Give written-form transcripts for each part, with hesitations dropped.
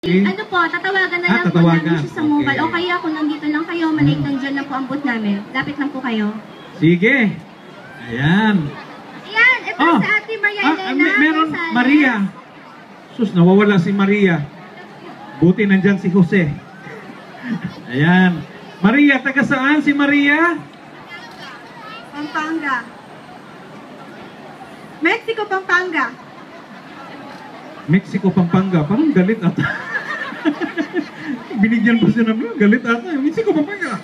Ano po, tatawagan na lang po namin siya sa mobile. O kaya kung nandito lang kayo, maliit lang dyan lang po ang booth namin. Lapit lang po kayo. Sige. Ayan. Ayan, ito sa Ate Maria Elena. Meron Maria. Sus, nawawala si Maria. Buti nandyan si Jose. Ayan. Maria, taga saan si Maria? Pampanga. Mexico, Pampanga. Mexico, Pampanga. Parang galit ata. Binigyan pa siya namin. Galit ata. Mexico, Pampanga.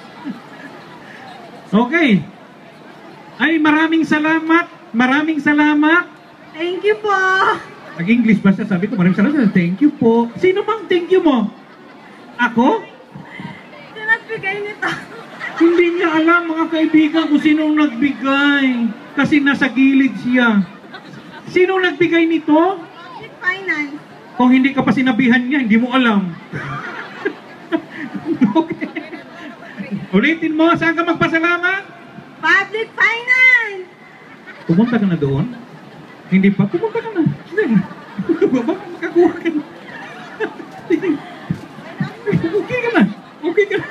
Okay. Ay, maraming salamat. Maraming salamat. Thank you po. Nag-English ba siya? Sabi ko, maraming salamat. Thank you po. Sino bang thank you mo? Ako? Sino nagbigay nito? Hindi niya alam, mga kaibigan, kung sino nagbigay. Kasi nasa gilid siya. Sino nagbigay nito? Finance. Kung hindi ka pa sinabihan niya, hindi mo alam. Okay. Ulitin mo, saan ka magpasalamat? Public Finance. Pumunta ka na doon? Hindi pa? Pumunta ka na. Baka makakuha ka na. Okay ka na. Okay ka na.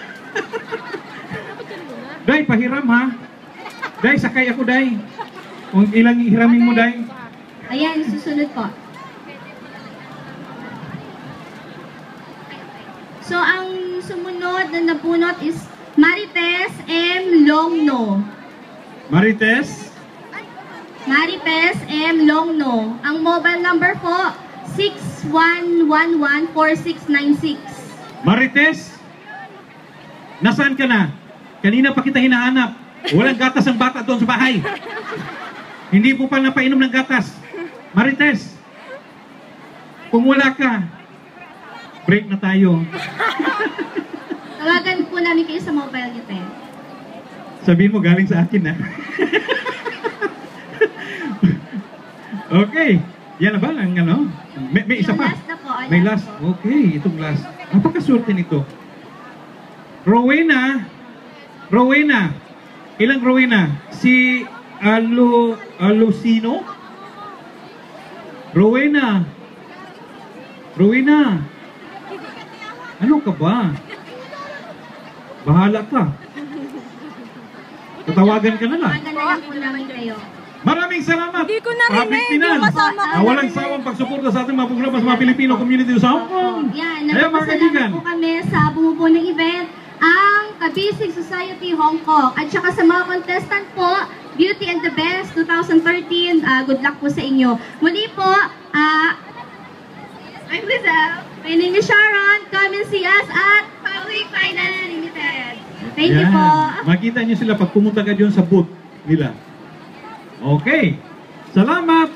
Day, pahiram ha. Day, sakay ako, Day. Kung ilang hiramin mo, Day. Ayan, susunod po. So, ang sumunod na napunot is Marites M. Longno. Marites? Marites M. Longno. Ang mobile number po, 61114696. Marites? Nasaan ka na? Kanina pa kita hinahanap. Walang gatas ang bata doon sa bahay. Hindi po pa napainom ng gatas. Marites, kung wala ka, break na tayo. Tawagan po namin kayo sa mobile niyo, te. Sabihin mo galing sa akin na. Okay. Yan na ba? Ang ano? May isa pa? Last na po. May last. Okay, itong last. Napakaswerte nito. Rowena. Rowena. Ilang Rowena? Si Alucino? Rowena. Rowena. Ano ka ba? Bahala ka. Tatawagan ka na lang. Tawagan na lang po namin kayo. Maraming salamat. Hindi ko narinig yung kasama ko. Walang sawang pagsuporta sa ating mga programa sa mga Pilipino community sa Hong Kong. Yan, nagpapasalamat po kami sa bumubuo ng event, ang Kabisig Society Hong Kong. At saka sa mga contestant po, Beauty and the Best 2013, good luck po sa inyo. Muli po, I'm Lizelle. My name is Sharon. Come and see us at Public Finance Limited. Thank you po. Makita niyo sila pag pumunta ka dyan sa booth nila. Okay. Salamat.